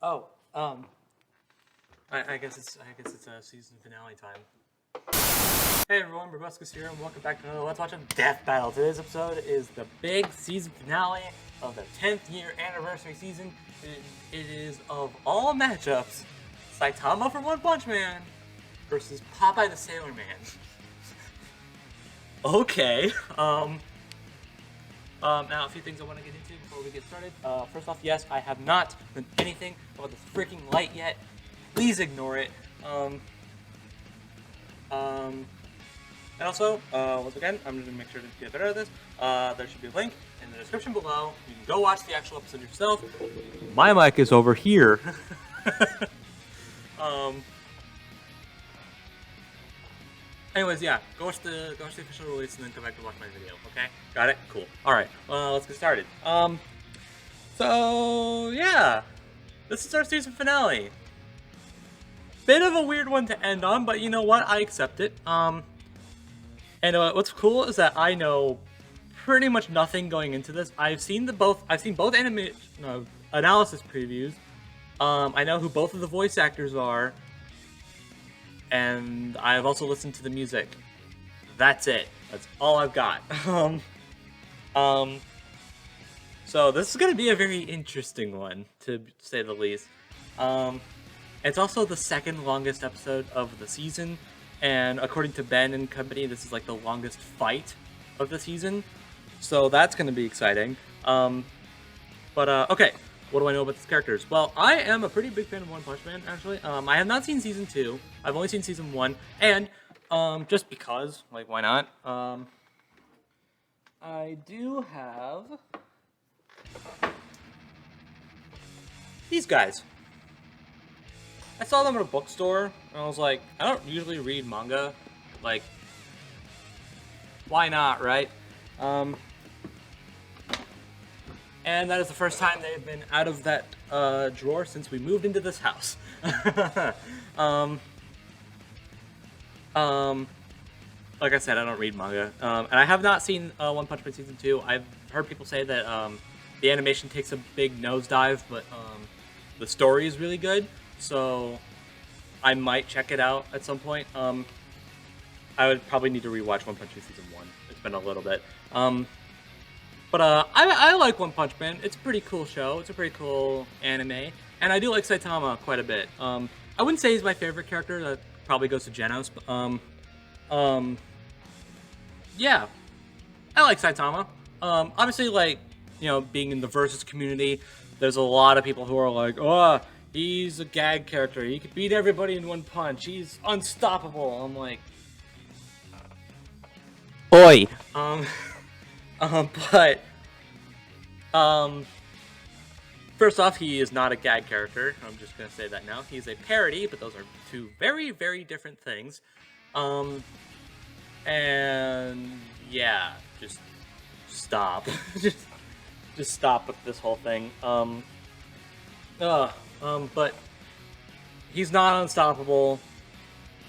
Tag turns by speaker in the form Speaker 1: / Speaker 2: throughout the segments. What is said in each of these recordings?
Speaker 1: Oh, I guess it's a season finale time. Hey everyone, Brobuscus here, and welcome back to another Let's Watch of Death Battle. Today's episode is the big season finale of the 10th year anniversary season. It is of all matchups, Saitama from One Punch Man versus Popeye the Sailor Man. Okay. Now a few things I want to get into before we get started. First off, yes, I have not done anything about this freaking light yet. Please ignore it. And also, once again, I'm going to make sure to get better at this. There should be a link in the description below. You can go watch the actual episode yourself. My mic is over here. Anyways, yeah, go watch the official release and then come back to watch my video, okay? Got it? Cool. Alright, well, let's get started. So, yeah. This is our season finale. Bit of a weird one to end on, but you know what? I accept it. And what's cool is that I know pretty much nothing going into this. I've seen both analysis previews. I know who both of the voice actors are. And I've also listened to the music. That's it. That's all I've got. So this is going to be a very interesting one, to say the least. It's also the second longest episode of the season, and according to Ben and company, this is like the longest fight of the season. So that's going to be exciting. Okay. What do I know about these characters? Well, I am a pretty big fan of One Punch Man, actually. I have not seen Season 2. I've only seen Season 1. And, just because, like, why not? I do have these guys. I saw them at a bookstore, and I was like, I don't usually read manga. Like, why not, right? And that is the first time they've been out of that drawer since we moved into this house. Like I said, I don't read manga. And I have not seen One Punch Man Season 2. I've heard people say that the animation takes a big nosedive, but the story is really good. So I might check it out at some point. I would probably need to rewatch One Punch Man Season 1. It's been a little bit. But I like One Punch Man. It's a pretty cool show. It's a pretty cool anime. And I do like Saitama quite a bit. I wouldn't say he's my favorite character. That probably goes to Genos. But, yeah. I like Saitama. Obviously, like, you know, being in the Versus community, there's a lot of people who are like, oh, he's a gag character. He could beat everybody in one punch. He's unstoppable. I'm like, oi. First off, he is not a gag character. I'm just gonna say that now. He's a parody, but those are two very, very different things. And yeah, just stop. just stop with this whole thing. But he's not unstoppable.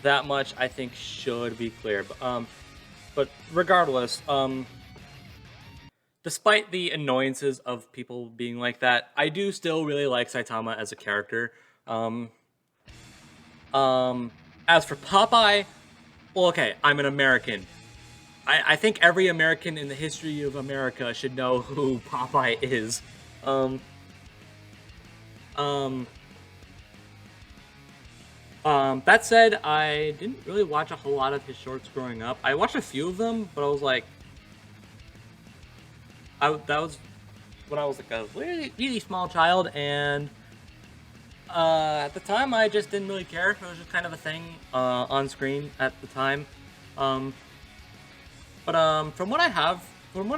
Speaker 1: That much I think should be clear. But regardless, despite the annoyances of people being like that, I do still really like Saitama as a character. As for Popeye, well, okay, I'm an American. I think every American in the history of America should know who Popeye is. That said, I didn't really watch a whole lot of his shorts growing up. I watched a few of them, but I was like, that was when I was like a really, really small child, and at the time I just didn't really care. It was just kind of a thing on screen at the time. From what I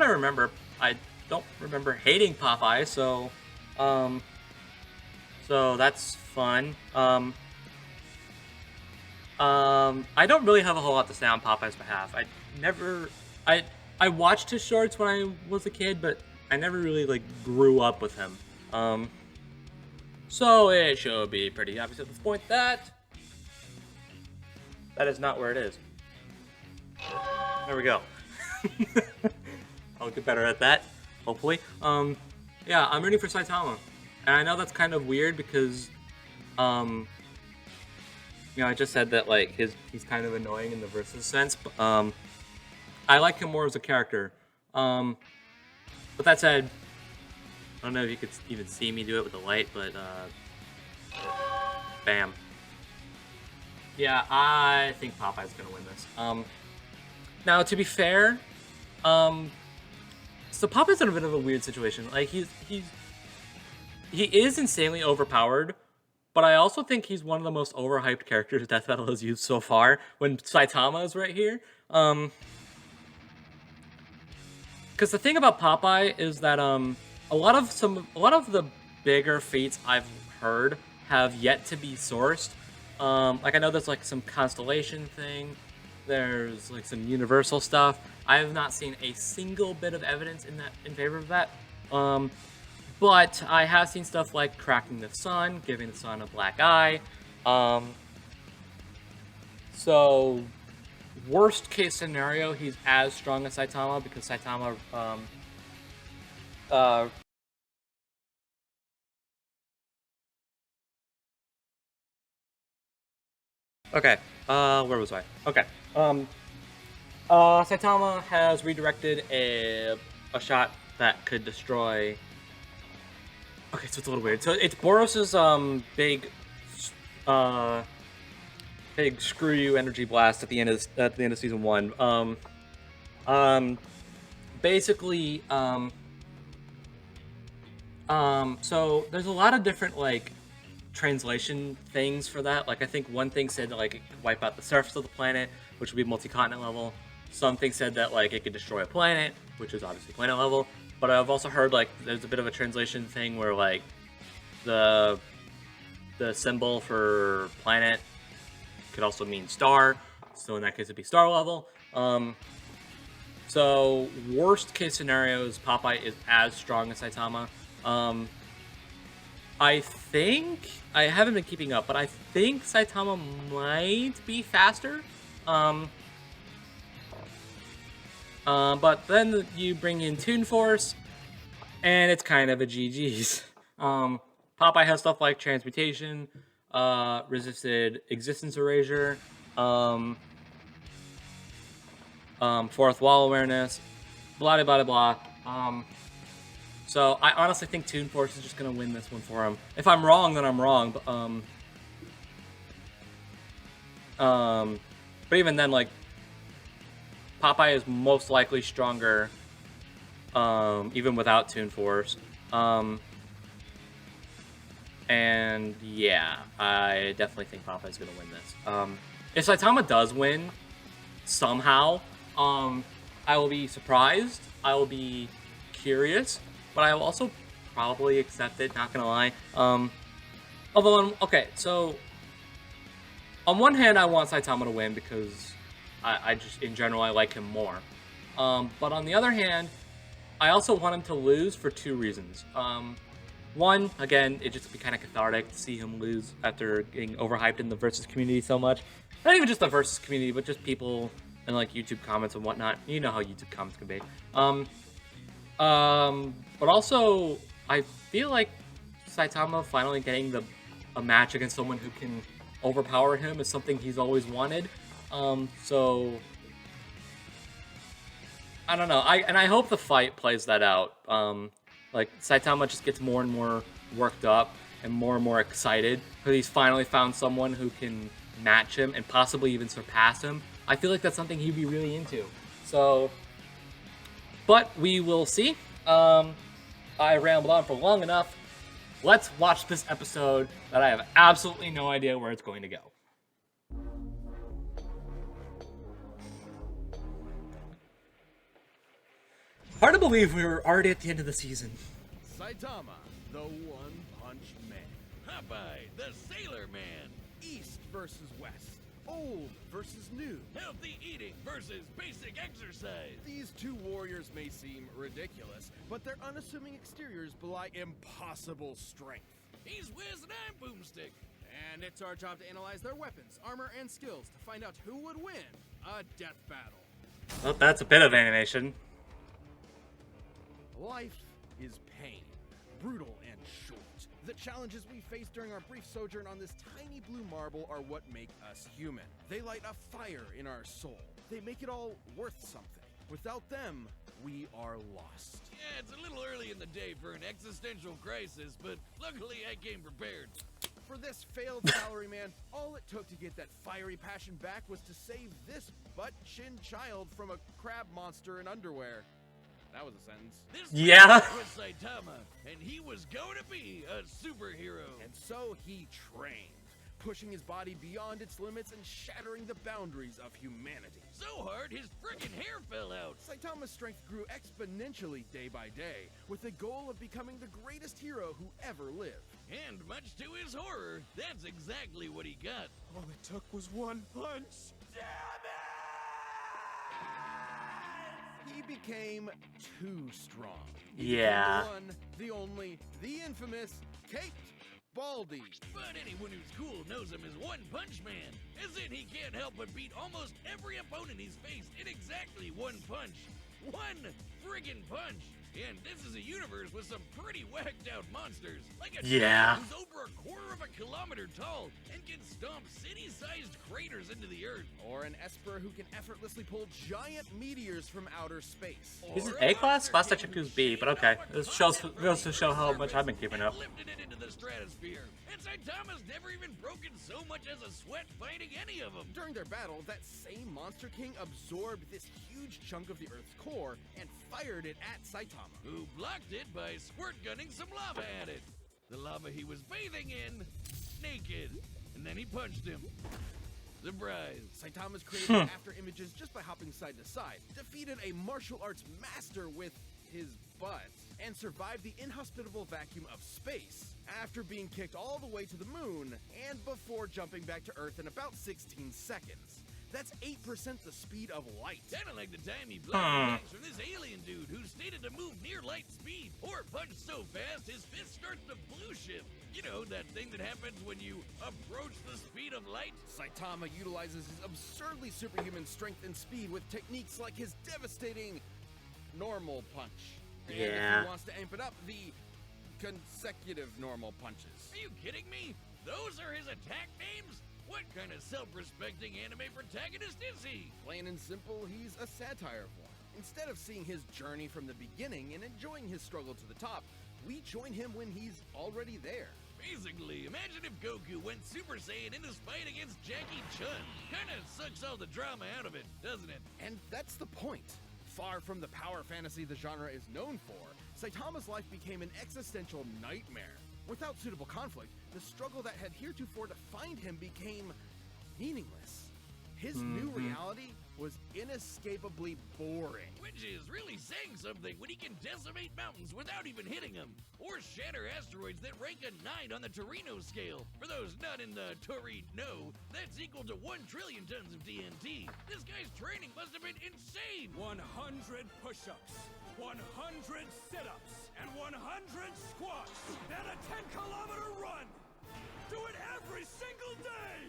Speaker 1: remember, I don't remember hating Popeye, so that's fun. I don't really have a whole lot to say on Popeye's behalf. I watched his shorts when I was a kid, but I never really, like, grew up with him. So it should be pretty obvious at this point that is not where it is. There we go. I'll get better at that, hopefully. Yeah, I'm ready for Saitama. And I know that's kind of weird because, I just said that like he's kind of annoying in the versus sense, but I like him more as a character. Um, but that said, I don't know if you could even see me do it with the light, but bam. Yeah, I think Popeye's gonna win this. Now to be fair, so Popeye's in a bit of a weird situation. Like he is insanely overpowered, but I also think he's one of the most overhyped characters Death Battle has used so far. When Saitama is right here, because the thing about Popeye is that a lot of the bigger feats I've heard have yet to be sourced. Like I know there's like some constellation thing, there's like some universal stuff. I have not seen a single bit of evidence in favor of that. But I have seen stuff like cracking the sun, giving the sun a black eye. So worst case scenario, he's as strong as Saitama because Saitama okay, where was I? Okay. Saitama has redirected a shot that could destroy. Okay, so it's a little weird. So it's Boros's big screw you energy blast at the end of season 1. Basically, so there's a lot of different like translation things for that. Like I think one thing said that like it could wipe out the surface of the planet, which would be multi-continent level. Something said that like it could destroy a planet, which is obviously planet level. But I've also heard like there's a bit of a translation thing where like the symbol for planet could also mean star. So in that case it'd be star level. So worst case scenario is Popeye is as strong as Saitama. I think I haven't been keeping up, but I think Saitama might be faster. But then you bring in Toon Force, and it's kind of a GG's. Popeye has stuff like Transmutation, Resisted Existence Erasure, Fourth Wall Awareness, blah blah blah blah. So I honestly think Toon Force is just gonna win this one for him. If I'm wrong, then I'm wrong. But even then, like Popeye is most likely stronger, even without Toon Force. And yeah, I definitely think Popeye's gonna win this. If Saitama does win somehow, I will be surprised. I will be curious. But I will also probably accept it, not gonna lie. Although, okay, so on one hand, I want Saitama to win because I just, in general, I like him more. But on the other hand, I also want him to lose for 2 reasons. One, again, it just be kind of cathartic to see him lose after getting overhyped in the versus community so much. Not even just the versus community, but just people and like YouTube comments and whatnot. You know how YouTube comments can be. But also, I feel like Saitama finally getting a match against someone who can overpower him is something he's always wanted. So I don't know. I hope the fight plays that out. Like Saitama just gets more and more worked up and more excited because he's finally found someone who can match him and possibly even surpass him. I feel like that's something he'd be really into. So, but we will see. I rambled on for long enough. Let's watch this episode that I have absolutely no idea where it's going to go. Hard to believe we were already at the end of the season.
Speaker 2: Saitama, the One-Punch Man.
Speaker 3: Popeye, the Sailor Man.
Speaker 2: East versus West. Old versus new.
Speaker 3: Healthy eating versus basic exercise.
Speaker 2: These 2 warriors may seem ridiculous, but their unassuming exteriors belie impossible strength.
Speaker 3: He's Whiz and I'm Boomstick.
Speaker 2: And it's our job to analyze their weapons, armor, and skills to find out who would win a death battle.
Speaker 1: Well, that's a bit of animation.
Speaker 2: Life is pain. brutal and short. The challenges we face during our brief sojourn on this tiny blue marble are what make us human. They light a fire in our soul. They make it all worth something. Without them, we are lost.
Speaker 3: Yeah, it's a little early in the day for an existential crisis, but luckily I came prepared.
Speaker 2: For this failed salaryman, all it took to get that fiery passion back was to save this butt-chin child from a crab monster in underwear. That was a sentence.
Speaker 1: Yeah.
Speaker 3: This was Saitama, and he was going to be a superhero.
Speaker 2: And so he trained, pushing his body beyond its limits and shattering the boundaries of humanity.
Speaker 3: So hard, his friggin' hair fell out.
Speaker 2: Saitama's strength grew exponentially day by day, with the goal of becoming the greatest hero who ever lived.
Speaker 3: And much to his horror, that's exactly what he got.
Speaker 2: All it took was one punch. He became too strong. He
Speaker 1: Yeah.
Speaker 2: became the one, the only, the infamous Caped Baldy.
Speaker 3: But anyone who's cool knows him as One Punch Man, as in he can't help but beat almost every opponent he's faced in exactly one punch. One friggin' punch! And this is a universe with some pretty whacked out monsters, like a
Speaker 1: Yeah.
Speaker 3: giant who's over a quarter of a kilometer tall and can stomp city-sized craters into the earth.
Speaker 2: Or an Esper who can effortlessly pull giant meteors from outer space.
Speaker 1: He's an
Speaker 3: Or
Speaker 1: A class?
Speaker 3: monster
Speaker 1: Last I
Speaker 3: can
Speaker 1: checked he was B, but
Speaker 3: shoot
Speaker 1: okay.
Speaker 3: out of a
Speaker 1: This goes to show how much I've been keeping up.
Speaker 3: and lifted it into the stratosphere. And Saitama's never even broken so much as a sweat fighting any of them.
Speaker 2: During their battle, that same Monster King absorbed this huge chunk of the Earth's core and fired it at Saitama.
Speaker 3: Who blocked it by squirt gunning some lava at it. The lava he was bathing in, naked. And then he punched him. Surprise.
Speaker 2: Saitama's created after images just by hopping side to side, defeated a martial arts master with his butt, and survived the inhospitable vacuum of space after being kicked all the way to the moon and before jumping back to Earth in about 16 seconds. That's 8% the speed of light.
Speaker 3: Kinda like the time he blocked attacks from this alien dude who stated to move near light speed or punch so fast his fist starts to blue shift. You know, that thing that happens when you approach the speed of light?
Speaker 2: Saitama utilizes his absurdly superhuman strength and speed with techniques like his devastating normal punch. And if
Speaker 1: Yeah.
Speaker 2: he wants to amp it up, the consecutive normal punches.
Speaker 3: Are you kidding me? Those are his attack names? What kind of self-respecting anime protagonist is he?
Speaker 2: Plain and simple, he's a satire of one. Instead of seeing his journey from the beginning and enjoying his struggle to the top, we join him when he's already there.
Speaker 3: Basically, imagine if Goku went Super Saiyan in his fight against Jackie Chun. Kinda sucks all the drama out of it, doesn't it?
Speaker 2: And that's the point. Far from the power fantasy the genre is known for, Saitama's life became an existential nightmare. Without suitable conflict, the struggle that had heretofore defined him became meaningless. His new reality was inescapably boring.
Speaker 3: Which is really saying something when he can decimate mountains without even hitting them, or shatter asteroids that rank a 9 on the Torino scale. For those not in the Torino, that's equal to 1 trillion tons of TNT. This guy's training must have been insane.
Speaker 4: 100 push-ups, 100 sit-ups, and 100 squats, and a 10-kilometer run. Do it every single day.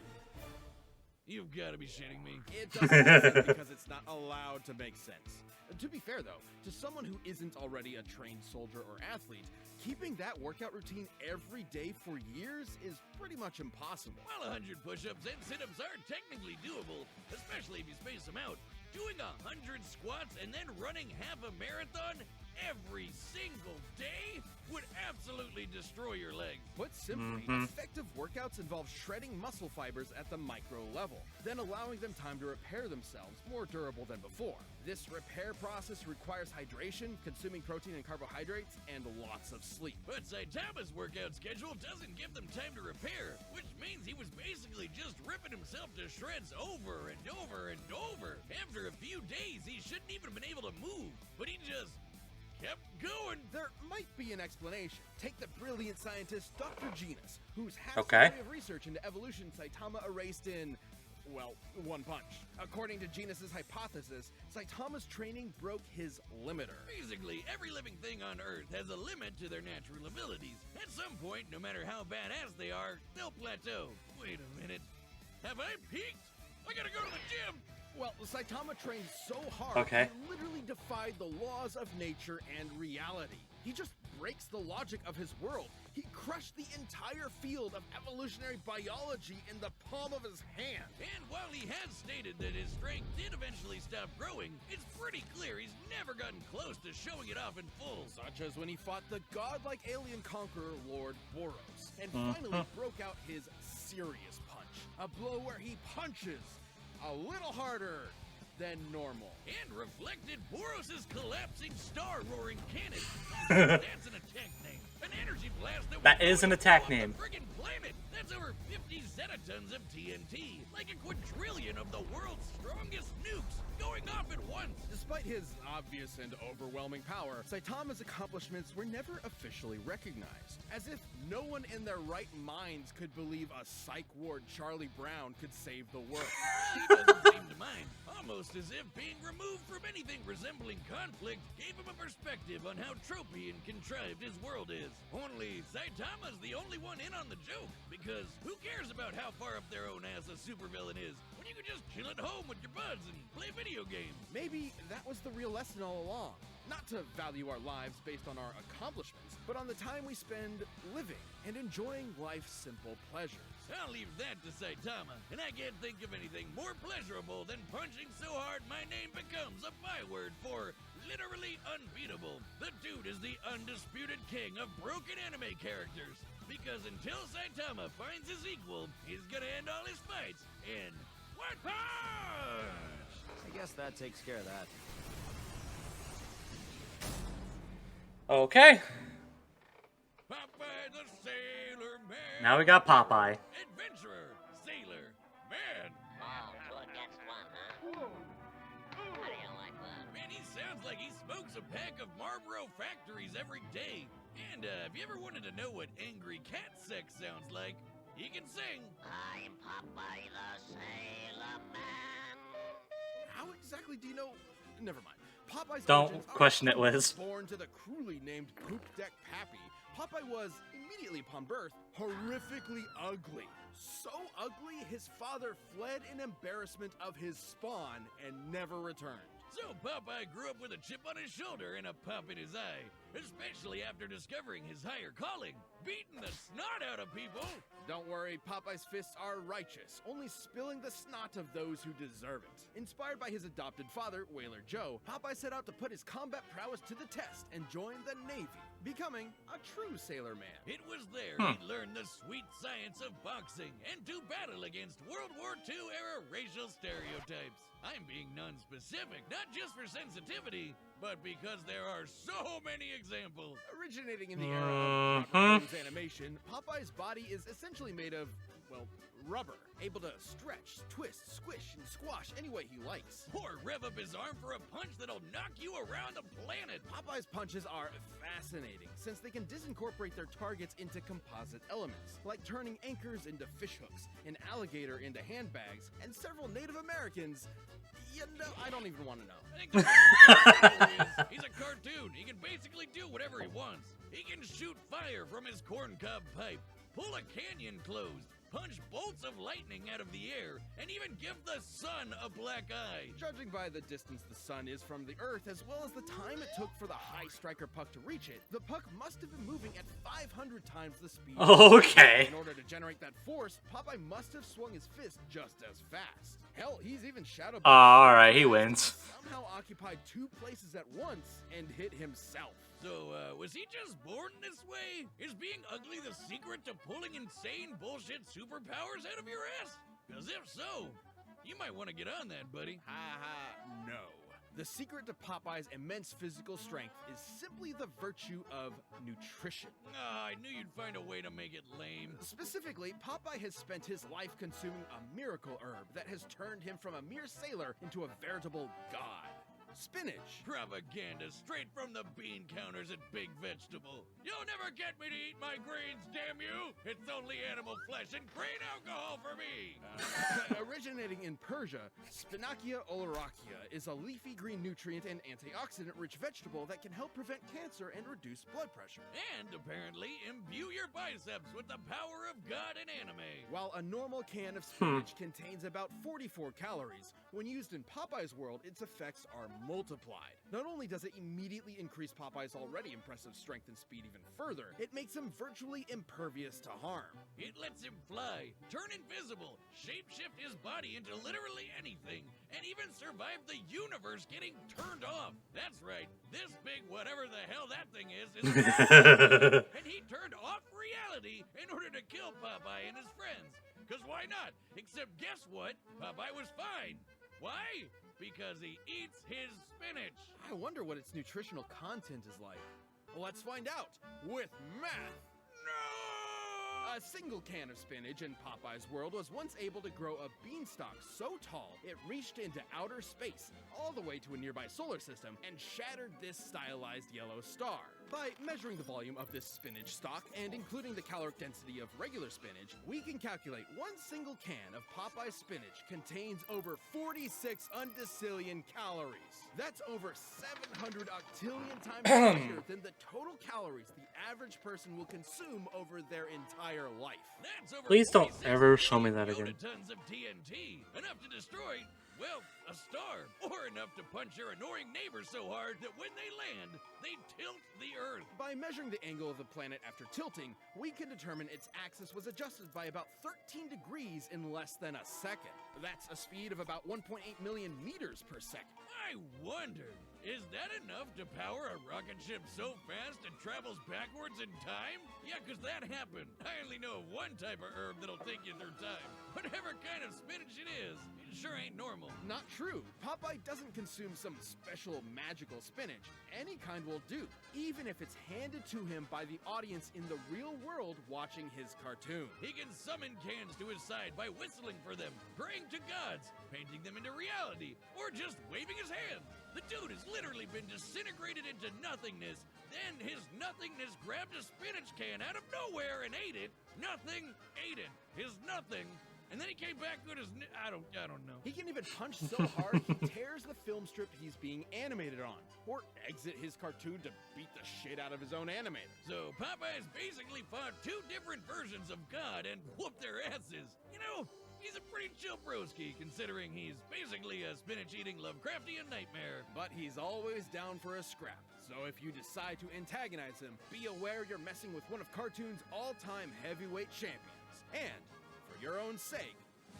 Speaker 3: You've got to be shitting me.
Speaker 2: It doesn't make sense because it's not allowed to make sense. To be fair though, to someone who isn't already a trained soldier or athlete, keeping that workout routine every day for years is pretty much impossible.
Speaker 3: While 100 push-ups and sit-ups are technically doable, especially if you space them out, doing 100 squats and then running half a marathon every single day would absolutely destroy your legs.
Speaker 2: Put simply, effective workouts involve shredding muscle fibers at the micro level, then allowing them time to repair themselves more durable than before. This repair process requires hydration, consuming protein and carbohydrates, and lots of sleep.
Speaker 3: But Saitama's workout schedule doesn't give them time to repair, which means he was basically just ripping himself to shreds over and over and over. After a few days, he shouldn't even have been able to move, but he just kept going.
Speaker 2: There might be an explanation. Take the brilliant scientist Dr. Genus, whose
Speaker 1: Okay.
Speaker 2: half-century of research into evolution Saitama erased in, well, one punch. According to Genus's hypothesis, Saitama's training broke his limiter.
Speaker 3: Basically, every living thing on Earth has a limit to their natural abilities. At some point, no matter how badass they are, they'll plateau. Wait a minute. Have I peaked? I gotta go to the gym!
Speaker 2: Well, Saitama trained so hard,
Speaker 1: Okay.
Speaker 2: he literally defied the laws of nature and reality. He just breaks the logic of his world. He crushed the entire field of evolutionary biology in the palm of his hand.
Speaker 3: And while he has stated that his strength did eventually stop growing, it's pretty clear he's never gotten close to showing it off in full.
Speaker 2: Such as when he fought the godlike alien conqueror Lord Boros, and finally broke out his serious punch. A blow where he punches a little harder than normal.
Speaker 3: And reflected Boros' collapsing star-roaring cannon. That's an attack name. An energy blast
Speaker 1: that is an attack name.
Speaker 3: Friggin' planet. That's over 50 zetatons of TNT, like a quadrillion of the world's strongest nukes going off at once.
Speaker 2: Despite his obvious and overwhelming power, Saitama's accomplishments were never officially recognized, as if no one in their right minds could believe a psych ward Charlie Brown could save the world.
Speaker 3: He doesn't seem to mind, almost as if being removed from anything resembling conflict gave him a perspective on how tropey and contrived his world is. Only Saitama's the only one in on the joke, because who cares about how far up their own ass a supervillain is when you can just chill at home with your buds and play video games?
Speaker 2: Maybe that was the real lesson all along. Not to value our lives based on our accomplishments, but on the time we spend living and enjoying life's simple pleasures.
Speaker 3: I'll leave that to Saitama, and I can't think of anything more pleasurable than punching so hard my name becomes a byword for literally unbeatable. The dude is the undisputed king of broken anime characters, because until Saitama finds his equal, he's gonna end all his fights in one punch!
Speaker 5: I guess that takes care of that.
Speaker 1: Okay.
Speaker 3: Popeye the Sailor Man.
Speaker 1: Now we got Popeye.
Speaker 3: Adventurer, Sailor, Man.
Speaker 6: Oh, 2 against 1, huh? How do you like that?
Speaker 3: Man, he sounds like he smokes a pack of Marlboro Factories every day. And if you ever wanted to know what angry cat sex sounds like, he can sing.
Speaker 6: I'm Popeye the Sailor Man.
Speaker 2: How exactly do you know? Never mind. Popeye's
Speaker 1: Don't
Speaker 2: origins are
Speaker 1: question it, Wiz.
Speaker 2: Born to the cruelly named Poop Deck Pappy, Popeye was, immediately upon birth, horrifically ugly. So ugly, his father fled in embarrassment of his spawn and never returned.
Speaker 3: So Popeye grew up with a chip on his shoulder and a pop in his eye, especially after discovering his higher calling, beating the snot out of people.
Speaker 2: Don't worry, Popeye's fists are righteous, only spilling the snot of those who deserve it. Inspired by his adopted father, Whaler Joe, Popeye set out to put his combat prowess to the test and join the Navy, becoming a true sailor man.
Speaker 3: It was there he learned the sweet science of boxing and to battle against World War II-era racial stereotypes. I'm being non-specific, not just for sensitivity, but because there are so many examples.
Speaker 2: Originating in the era of cartoons animation, Popeye's body is essentially made of, well, rubber, able to stretch, twist, squish, and squash any way he likes.
Speaker 3: Or rev up his arm for a punch that'll knock you around the planet.
Speaker 2: Popeye's punches are fascinating, since they can disincorporate their targets into composite elements, like turning anchors into fishhooks, an alligator into handbags, and several Native Americans. You know, I don't even want to know.
Speaker 3: I think the thing is, he's a cartoon. He can basically do whatever he wants. He can shoot fire from his corncob pipe, pull a canyon closed, punch bolts of lightning out of the air, and even give the sun a black eye.
Speaker 2: Judging by the distance the sun is from the Earth, as well as the time it took for the high striker puck to reach it, the puck must have been moving at 500 times the speed.
Speaker 1: Okay.
Speaker 2: In order to generate that force, Popeye must have swung his fist just as fast. Hell, he's even shadow.
Speaker 1: Alright, he wins.
Speaker 2: Somehow occupied 2 places at once and hit himself.
Speaker 3: So, was he just born this way? Is being ugly the secret to pulling insane bullshit superpowers out of your ass? Because if so, you might want to get on that, buddy.
Speaker 2: No. The secret to Popeye's immense physical strength is simply the virtue of nutrition.
Speaker 3: I knew you'd find a way to make it lame.
Speaker 2: Specifically, Popeye has spent his life consuming a miracle herb that has turned him from a mere sailor into a veritable god. Spinach.
Speaker 3: Propaganda straight from the bean counters at Big Vegetable. You'll never get me to eat my greens, damn you! It's only animal flesh and grain alcohol for me!
Speaker 2: Originating in Persia, Spinacia oleracea is a leafy green nutrient and antioxidant-rich vegetable that can help prevent cancer and reduce blood pressure.
Speaker 3: And apparently imbue your biceps with the power of God and anime.
Speaker 2: While a normal can of spinach contains about 44 calories, when used in Popeye's world, its effects are multiplied. Not only does it immediately increase Popeye's already impressive strength and speed even further, it makes him virtually impervious to harm.
Speaker 3: It lets him fly, turn invisible, shapeshift his body into literally anything, and even survive the universe getting turned off. That's right, this big whatever the hell that thing is and he turned off reality in order to kill Popeye and his friends. Because why not? Except guess what? Popeye was fine. Why? Because he eats his spinach.
Speaker 2: I wonder what its nutritional content is like. Let's find out with math.
Speaker 3: No!
Speaker 2: A single can of spinach in Popeye's world was once able to grow a beanstalk so tall it reached into outer space, all the way to a nearby solar system, and shattered this stylized yellow star. By measuring the volume of this spinach stalk and including the caloric density of regular spinach, we can calculate one single can of Popeye's spinach contains over 46 undecillion calories. That's over 700 octillion times greater than the total calories the average person will consume over their entire life.
Speaker 3: That's over
Speaker 1: Please don't
Speaker 3: 46
Speaker 1: ever show me that
Speaker 3: billion
Speaker 1: again.
Speaker 3: tons of TNT, enough to destroy, well, a star, or enough to punch your annoying neighbor so hard that when they land, they tilt the Earth.
Speaker 2: By measuring the angle of the planet after tilting, we can determine its axis was adjusted by about 13 degrees in less than a second. That's a speed of about 1.8 million meters per second.
Speaker 3: I wonder, is that enough to power a rocket ship so fast it travels backwards in time? Yeah, 'cause that happened. I only know of one type of herb that'll take you through time. Whatever kind of spinach it sure ain't normal.
Speaker 2: Not true. Popeye doesn't consume some special magical spinach. Any kind will do, even if it's handed to him by the audience in the real world watching his cartoon.
Speaker 3: He can summon cans to his side by whistling for them, praying to gods, painting them into reality, or just waving his hand. The dude has literally been disintegrated into nothingness. Then his nothingness grabbed a spinach can out of nowhere and ate it. Nothing ate it. His nothing. And then he came back good as I don't know.
Speaker 2: He can even punch so hard he tears the film strip he's being animated on, or exit his cartoon to beat the shit out of his own animator.
Speaker 3: So Popeye's basically fought two different versions of God and whooped their asses. You know, he's a pretty chill broski, considering he's basically a spinach-eating Lovecraftian nightmare.
Speaker 2: But he's always down for a scrap. So if you decide to antagonize him, be aware you're messing with one of cartoon's all-time heavyweight champions. And for your own sake,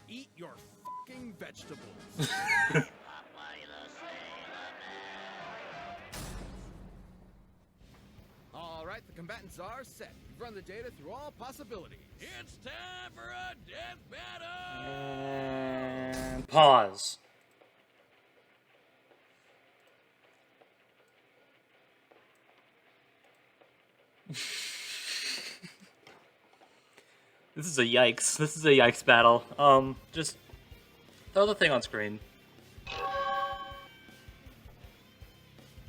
Speaker 2: eat your fucking vegetables.
Speaker 6: Popeye the Sailor Man.
Speaker 2: All right, the combatants are set. We've run the data through all possibilities.
Speaker 3: It's time for a death battle!
Speaker 1: And pause. This is a yikes. This is a yikes battle. Just throw the thing on screen.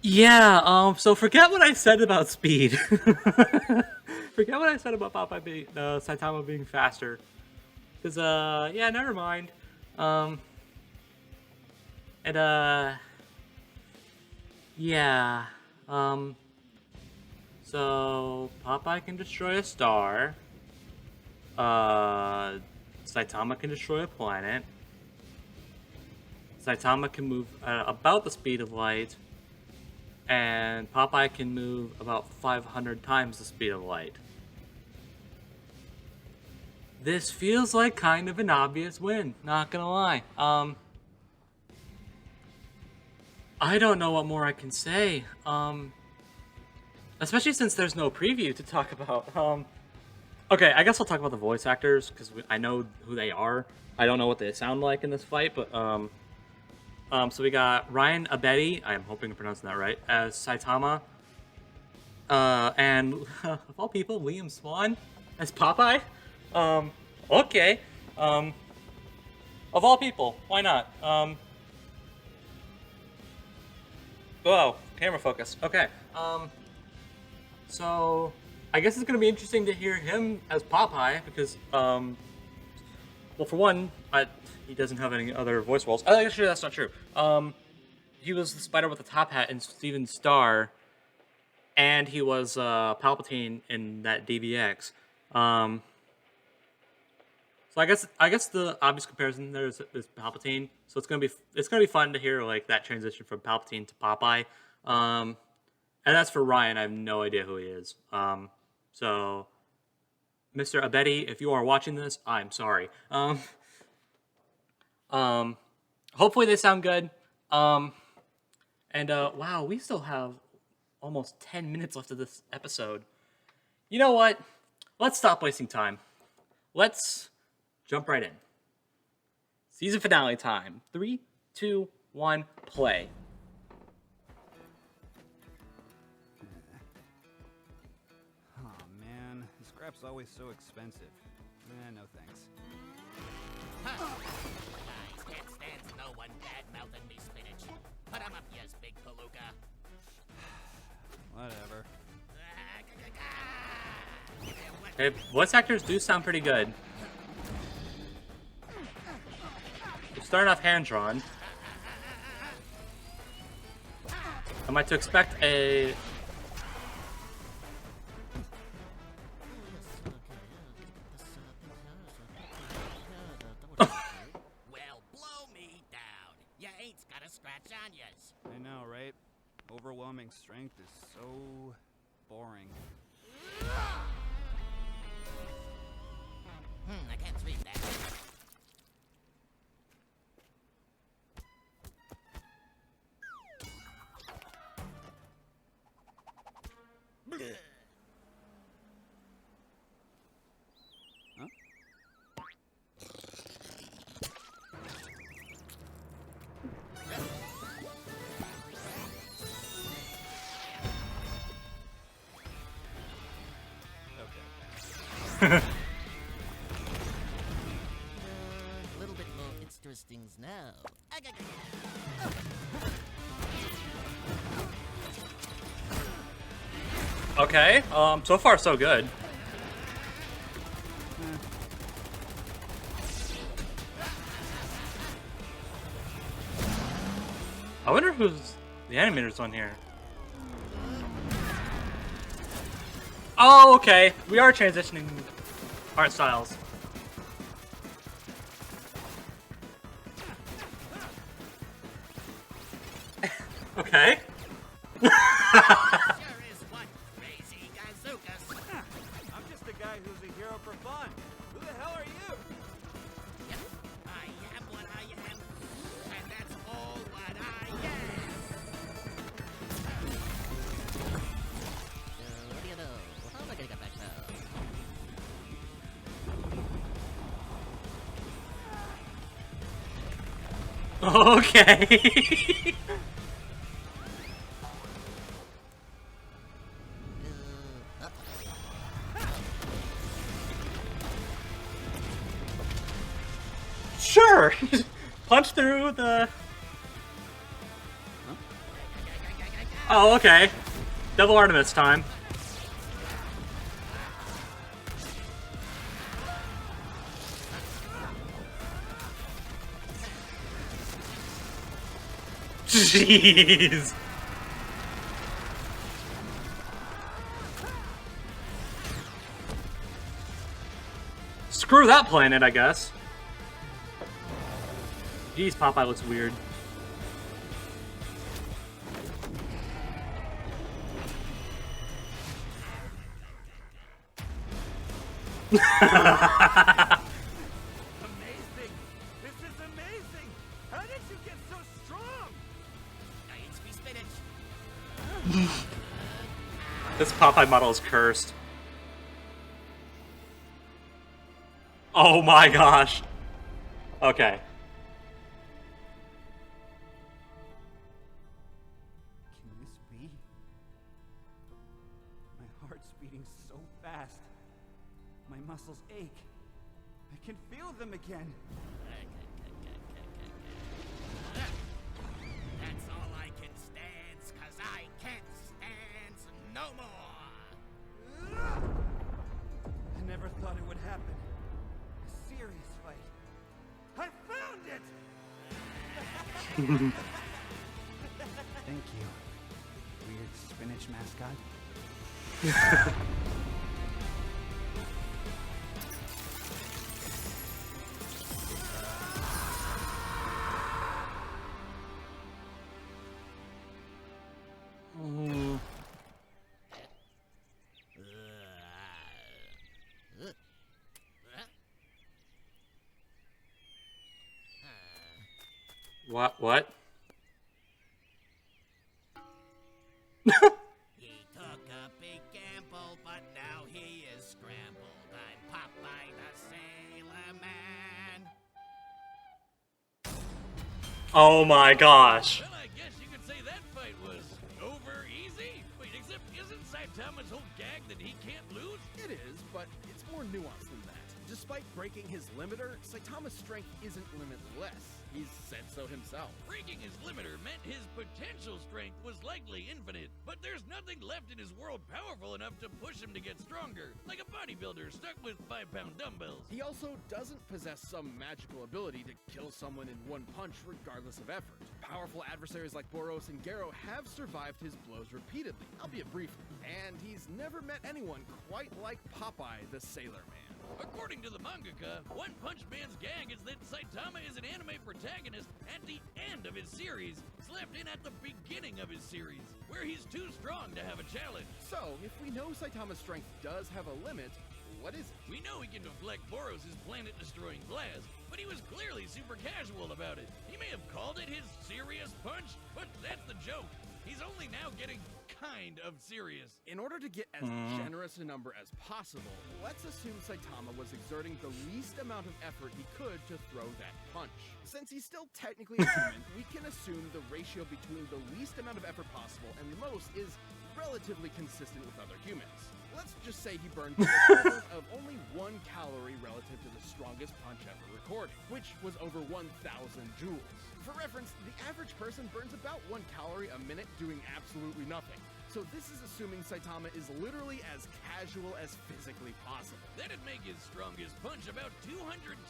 Speaker 1: Yeah, so forget what I said about speed. Forget what I said about Popeye being, Saitama being faster. Cause, yeah, never mind. Yeah, so Popeye can destroy a star. Saitama can destroy a planet. Saitama can move about the speed of light. And Popeye can move about 500 times the speed of light. This feels like kind of an obvious win, not gonna lie. I don't know what more I can say. Especially since there's no preview to talk about. Okay, I guess I'll talk about the voice actors, because I know who they are. I don't know what they sound like in this fight, but, so we got Ryan Abedi, I'm hoping I'm pronouncing that right, as Saitama. And, of all people, Liam Swan as Popeye. Okay. Of all people, why not? Whoa, camera focus. Okay. So I guess it's gonna be interesting to hear him as Popeye because, well, for one, he doesn't have any other voice roles. Actually, that's not true. He was the spider with the top hat in Steven Star, and he was Palpatine in that DBX. So I guess the obvious comparison there is Palpatine. So it's gonna be fun to hear like that transition from Palpatine to Popeye. And as for Ryan, I have no idea who he is. So Mr. Abedi, if you are watching this, I'm sorry. Hopefully they sound good. Wow, we still have almost 10 minutes left of this episode. You know what? Let's stop wasting time. Let's jump right in. Season finale time. 3, 2, 1, play.
Speaker 5: Oh man, the scrap's always so expensive. No thanks.
Speaker 6: Guys, can't stand no one bad-mouthing me spinach. Put 'em up, yes, big palooka.
Speaker 5: Whatever.
Speaker 1: Hey, voice actors do sound pretty good. We're starting off hand-drawn. Am I to expect a...
Speaker 6: Well, blow me down. Ya ain't got a scratch on yas.
Speaker 5: I know, right? Overwhelming strength is so boring.
Speaker 6: I can't read that.
Speaker 5: Huh?
Speaker 6: A little bit more interesting now.
Speaker 1: Okay, so far so good. I wonder who's the animators on here. Oh, okay. We are transitioning art styles. Okay.
Speaker 6: Sure is one crazy gazookas.
Speaker 5: I'm just a guy who's a hero for fun. Who the hell are you?
Speaker 6: Yep, I am what I am, and that's all what I am. What do you know? How am I gonna get back now?
Speaker 1: Okay. Sure. Punch through the... Oh, okay. Devil Artemis time. Jeez. Screw that planet, I guess. Jeez, Popeye looks weird.
Speaker 2: Amazing! This is amazing! How did you get so strong?
Speaker 6: I eat me spinach.
Speaker 1: This Popeye model is cursed. Oh my gosh. Okay.
Speaker 5: Can this be? My heart's beating so fast. My muscles ache. I can feel them again.
Speaker 6: That's all I can stand, 'cause I can't stand no more.
Speaker 5: I never thought it would happen. A serious fight. I found it! Thank you, weird spinach mascot.
Speaker 1: What?
Speaker 6: He took a big gamble, but now he is scrambled. I'm Popeye the Sailor Man.
Speaker 1: Oh my gosh.
Speaker 3: Well, I guess you could say that fight was over easy. Wait, except isn't Saitama's whole gag that he can't lose?
Speaker 2: It is, but it's more nuanced than that. Despite breaking his limiter, Saitama's strength isn't limitless. He's said so himself.
Speaker 3: Breaking his limiter meant his potential strength was likely infinite, but there's nothing left in his world powerful enough to push him to get stronger, like a bodybuilder stuck with 5-pound dumbbells.
Speaker 2: He also doesn't possess some magical ability to kill someone in one punch regardless of effort. Powerful adversaries like Boros and Garo have survived his blows repeatedly, albeit briefly, and he's never met anyone quite like Popeye the Sailor Man.
Speaker 3: According to the mangaka, One Punch Man's gag is that Saitama is an anime protagonist at the end of his series, slept in at the beginning of his series, where he's too strong to have a challenge.
Speaker 2: So, if we know Saitama's strength does have a limit, what is it?
Speaker 3: We know he can deflect Boros' planet-destroying blast, but he was clearly super casual about it. He may have called it his serious punch, but that's the joke. He's only now getting kind of serious.
Speaker 2: In order to get as generous a number as possible, let's assume Saitama was exerting the least amount of effort he could to throw that punch. Since he's still technically a human, we can assume the ratio between the least amount of effort possible and the most is relatively consistent with other humans. Let's just say he burned the equivalent of only 1 calorie relative to the strongest punch ever recorded, which was over 1,000 joules. For reference, the average person burns about 1 calorie a minute doing absolutely nothing. So this is assuming Saitama is literally as casual as physically possible.
Speaker 3: That'd make his strongest punch about 200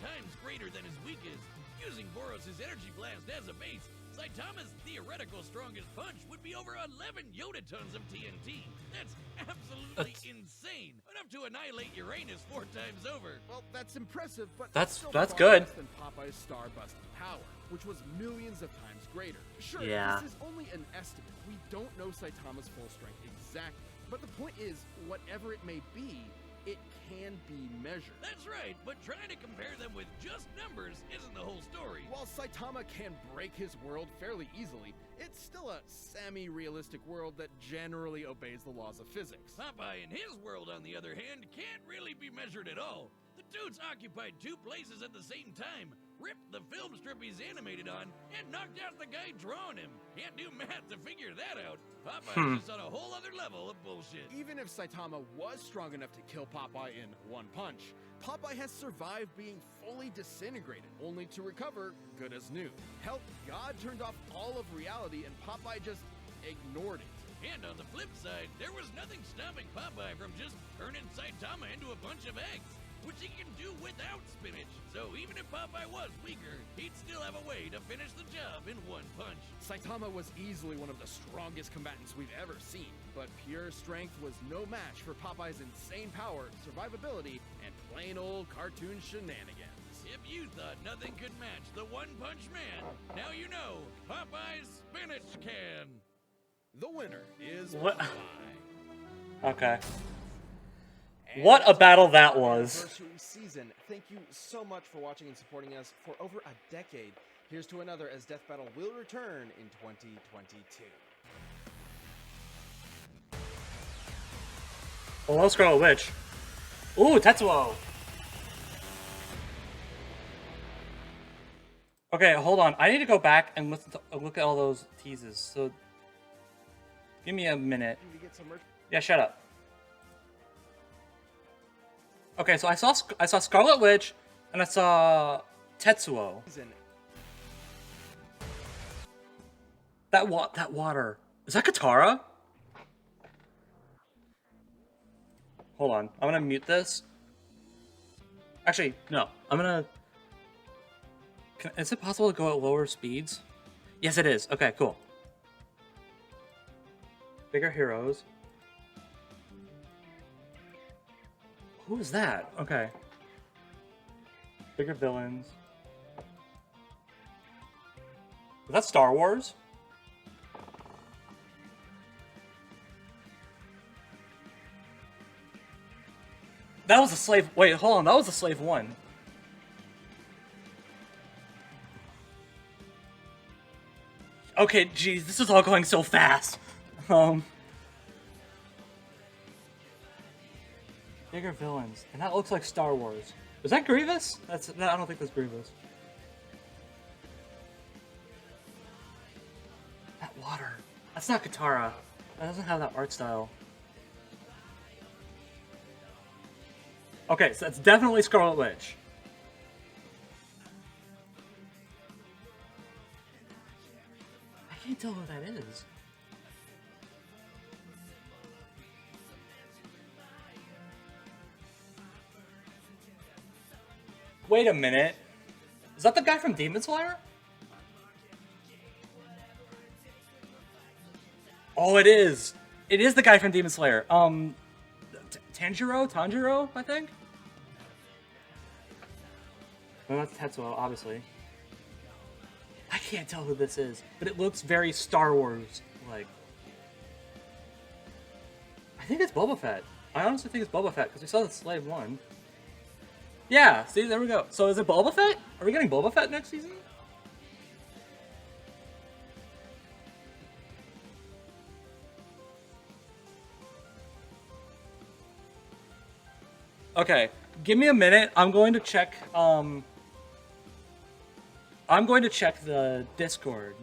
Speaker 3: times greater than his weakest. Using Boros' energy blast as a base, Saitama's theoretical strongest punch would be over 11 yotatons of TNT. That's absolutely insane. Enough to annihilate Uranus 4 times over.
Speaker 2: Well, that's impressive, but
Speaker 1: That's
Speaker 2: still far
Speaker 1: good.
Speaker 2: less than Popeye's star-busting power, which was millions of times greater. Sure,
Speaker 1: Yeah.
Speaker 2: this is only an estimate. We don't know Saitama's full strength exactly. But the point is, whatever it may be, it can be measured.
Speaker 3: That's right, but trying to compare them with just numbers isn't the whole story.
Speaker 2: While Saitama can break his world fairly easily, it's still a semi-realistic world that generally obeys the laws of physics.
Speaker 3: Popeye in his world, on the other hand, can't really be measured at all. The dude's occupied 2 places at the same time, ripped the film strip he's animated on, and knocked out the guy drawing him. Can't do math to figure that out. Popeye's just on a whole other level of bullshit.
Speaker 2: Even if Saitama was strong enough to kill Popeye in 1 punch, Popeye has survived being fully disintegrated, only to recover good as new. Hell, God turned off all of reality and Popeye just ignored it.
Speaker 3: And on the flip side, there was nothing stopping Popeye from just turning Saitama into a bunch of eggs, which he can do without spinach. So even if Popeye was weaker, he'd still have a way to finish the job in 1 punch.
Speaker 2: Saitama was easily one of the strongest combatants we've ever seen, but pure strength was no match for Popeye's insane power, survivability, and plain old cartoon shenanigans.
Speaker 3: If you thought nothing could match the One Punch Man, now you know Popeye's spinach can.
Speaker 2: The winner is
Speaker 1: What?
Speaker 2: Popeye.
Speaker 1: Okay.
Speaker 2: And
Speaker 1: What a battle that
Speaker 2: our
Speaker 1: was.
Speaker 2: Anniversary season. Thank you so much for watching and supporting us for over a decade. Here's to another as Death Battle will return in 2022.
Speaker 1: Hello, Scarlet Witch. Ooh, Tetsuo. Okay, hold on. I need to go back and listen to, look at all those teases. So, give me a minute.
Speaker 2: Did we get some merch?
Speaker 1: Yeah, shut up. Okay, so I saw Scarlet Witch, and I saw Tetsuo. That water. Is that Katara? Hold on. I'm gonna mute this. Actually, no. I'm gonna... Is it possible to go at lower speeds? Yes, it is. Okay, cool. Bigger heroes. Who is that? Okay. Bigger villains. Is that Star Wars? That was a slave... Wait, hold on. That was a slave 1. Okay, geez, this is all going so fast. Bigger villains, and that looks like Star Wars. Is that Grievous? I don't think that's Grievous. That water. That's not Katara. That doesn't have that art style. Okay, so that's definitely Scarlet Witch. I can't tell who that is. Wait a minute. Is that the guy from Demon Slayer? Oh, it is. It is the guy from Demon Slayer. Tanjiro, I think? No, that's Tetsuo, obviously. I can't tell who this is, but it looks very Star Wars-like. I think it's Boba Fett. I honestly think it's Boba Fett, because we saw the Slave 1. Yeah, see, there we go. So is it Boba Fett? Are we getting Boba Fett next season? Okay, give me a minute. I'm going to check the Discord.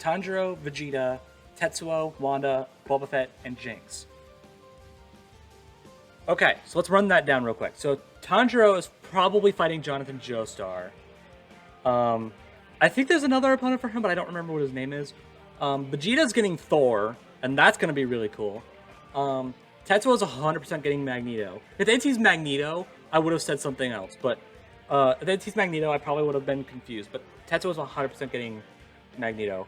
Speaker 1: Tanjiro, Vegeta, Tetsuo, Wanda, Boba Fett, and Jinx. Okay, so let's run that down real quick. So Tanjiro is probably fighting Jonathan Joestar. I think there's another opponent for him, but I don't remember what his name is. Vegeta's getting Thor, and that's going to be really cool. Tetsuo's 100% getting Magneto. If they teased Magneto, I would have said something else, but if they teased Magneto, I probably would have been confused. But Tetsuo's 100% getting Magneto.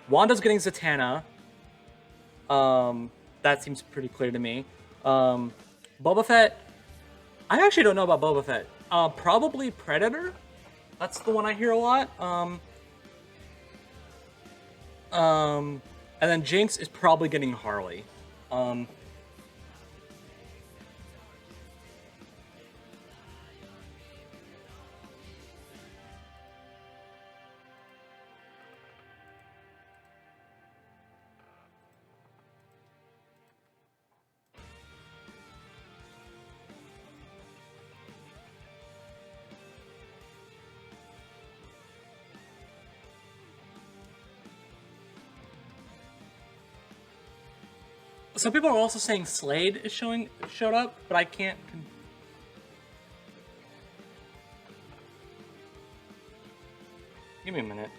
Speaker 1: Wanda's getting Zatanna. That seems pretty clear to me. Boba Fett. I actually don't know about Boba Fett. Probably Predator. That's the one I hear a lot. And then Jinx is probably getting Harley. Some people are also saying Slade is showed up, but I can't. Give me a minute.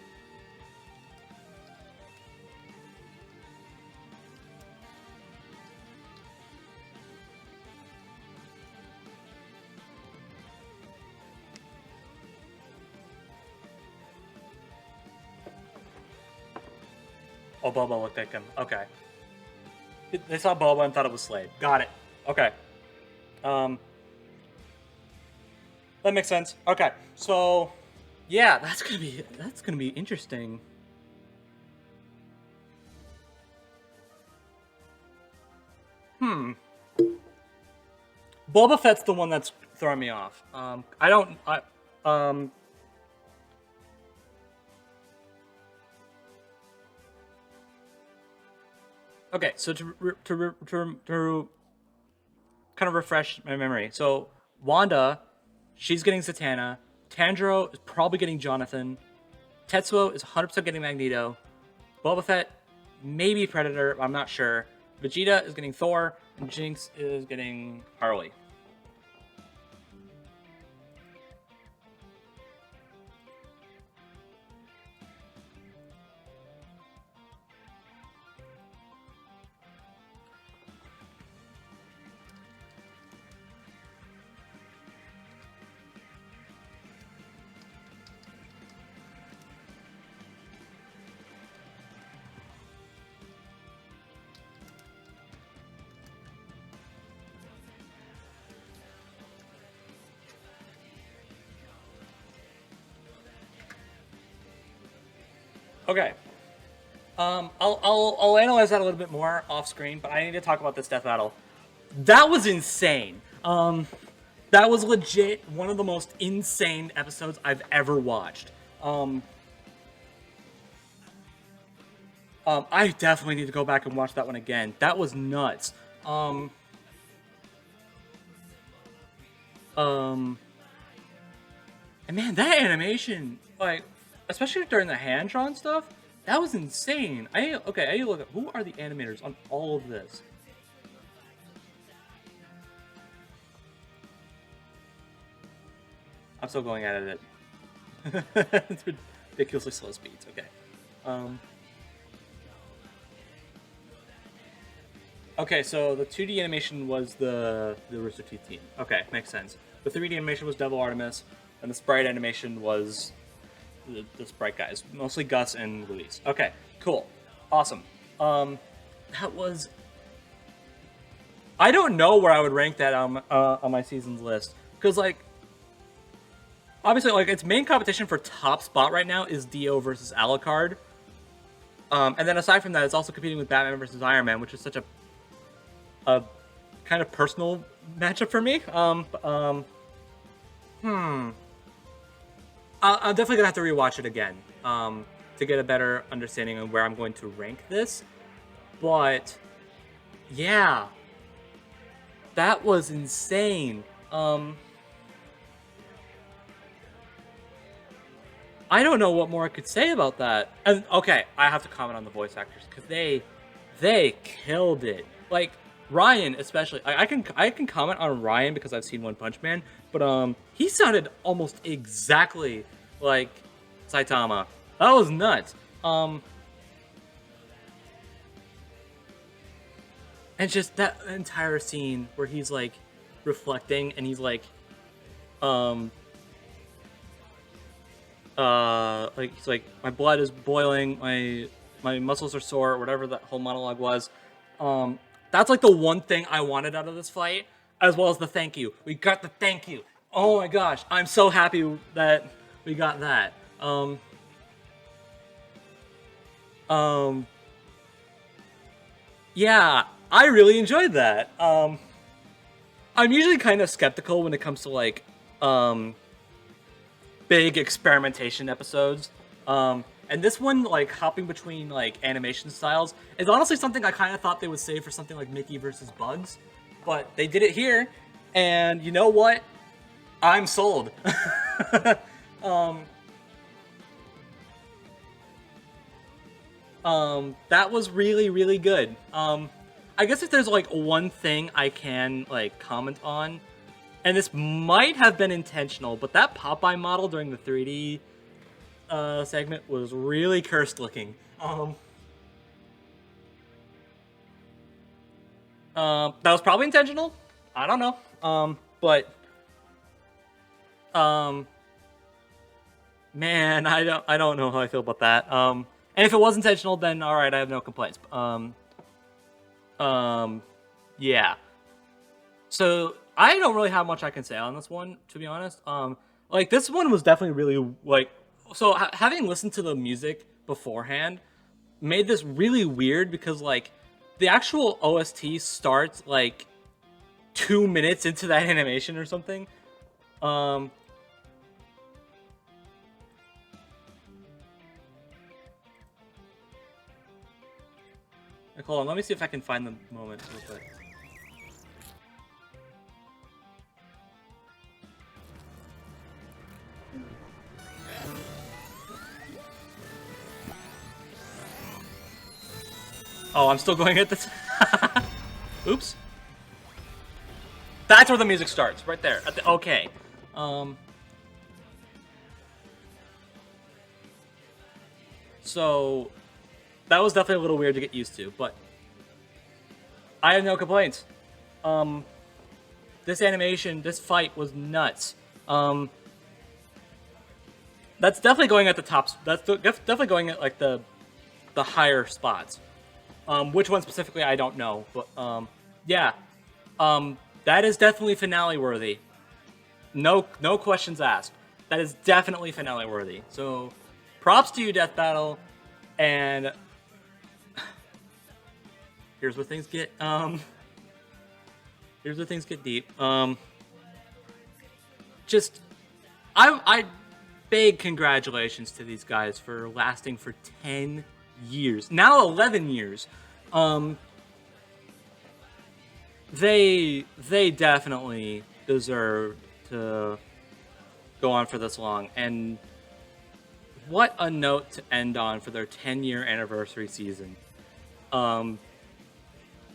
Speaker 1: Oh, Boba looked like him. Okay. They saw Boba and thought it was Slade. Got it. Okay. That makes sense. Okay. So, yeah, that's gonna be interesting. Boba Fett's the one that's throwing me off. Okay, so to kind of refresh my memory. So Wanda, she's getting Zatanna. Tanjiro is probably getting Jonathan. Tetsuo is 100% getting Magneto. Boba Fett, maybe Predator, I'm not sure. Vegeta is getting Thor, and Jinx is getting Harley. Okay. I'll analyze that a little bit more off screen, but I need to talk about this death battle. That was insane. That was legit one of the most insane episodes I've ever watched. I definitely need to go back and watch that one again. That was nuts. And man, that animation, like, especially during the hand-drawn stuff, that was insane. I need to look at who are the animators on all of this. I'm still going at it. It's ridiculously slow speeds. Okay. Okay, so the 2D animation was the Rooster Teeth team. Okay, makes sense. The 3D animation was Devil Artemis, and the sprite animation was the sprite guys, mostly Gus and Luis. Okay, cool, awesome. That was. I don't know where I would rank that on my seasons list, because like, obviously, like its main competition for top spot right now is Dio versus Alucard. And then aside from that, it's also competing with Batman versus Iron Man, which is such a kind of personal matchup for me. I'm definitely gonna have to rewatch it again to get a better understanding of where I'm going to rank this. But yeah, that was insane. I don't know what more I could say about that. And okay, I have to comment on the voice actors because they killed it. Like Ryan, especially. I can comment on Ryan because I've seen One Punch Man, but he sounded almost exactly like Saitama. That was nuts. And just that entire scene where he's like reflecting and he's like he's like, my blood is boiling, my muscles are sore, or whatever that whole monologue was. That's like the one thing I wanted out of this fight, as well as the thank you. We got the thank you. Oh my gosh, I'm so happy that we got that. Yeah, I really enjoyed that. I'm usually kind of skeptical when it comes to like big experimentation episodes. And this one, like, hopping between, like, animation styles is honestly something I kind of thought they would save for something like Mickey versus Bugs. But they did it here, and you know what? I'm sold. That was really, really good. I guess if there's, like, one thing I can, like, comment on, and this might have been intentional, but that Popeye model during the 3D segment was really cursed looking. That was probably intentional. I don't know. But man, I don't know how I feel about that. And if it was intentional, then all right, I have no complaints. Yeah. So I don't really have much I can say on this one, to be honest. Like this one was definitely really like. So having listened to the music beforehand made this really weird because like the actual OST starts like 2 minutes into that animation or something. Like, hold on, let me see if I can find the moment real quick. Oh, I'm still going at this. Oops. That's where the music starts, right there. Okay. So that was definitely a little weird to get used to, but I have no complaints. This animation, this fight was nuts. That's definitely going at the tops. That's definitely going at like the higher spots. Which one specifically, I don't know, but yeah, that is definitely finale worthy. No questions asked. That is definitely finale worthy. So, props to you, Death Battle. And here's where things get deep. Just I big congratulations to these guys for lasting for 10 years. Now 11 years. They definitely deserve to go on for this long, and what a note to end on for their 10-year anniversary season.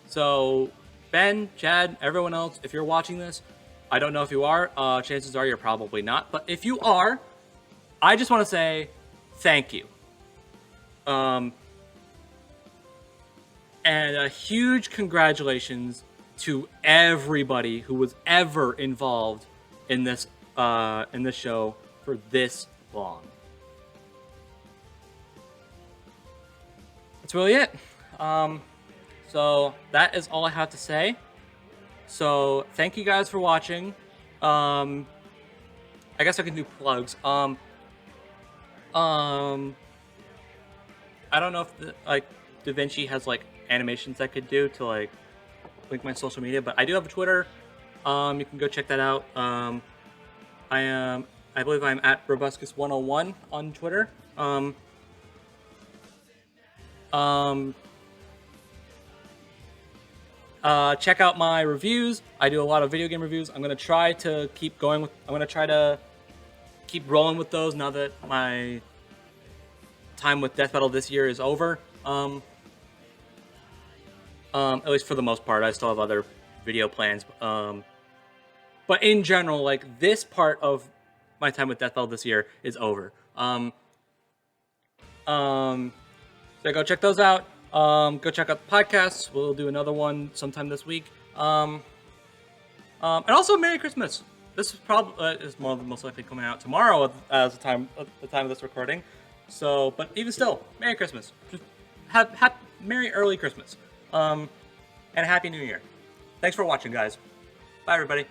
Speaker 1: So Ben, Chad, everyone else, if you're watching this, I don't know if you are, chances are you're probably not, but if you are, I just want to say thank you. And a huge congratulations to everybody who was ever involved in this show for this long. That's really it. So that is all I have to say. So thank you guys for watching. I guess I can do plugs. I don't know if DaVinci has like animations I could do to like link my social media, but I do have a Twitter. You can go check that out. I believe I'm at Brobuscus 101 on Twitter. Check out my reviews. I do a lot of video game reviews. I'm gonna try to keep going with. I'm gonna try to keep rolling with those now that my time with Death Battle this year is over. At least for the most part. I still have other video plans. But in general, like this part of my time with Death Battle this year is over. So go check those out. Go check out the podcasts. We'll do another one sometime this week. And also Merry Christmas. This is probably is most likely coming out tomorrow as the time of this recording. So, but even still, Merry Christmas. Just have Merry early Christmas. And a Happy New Year. Thanks for watching, guys. Bye, everybody.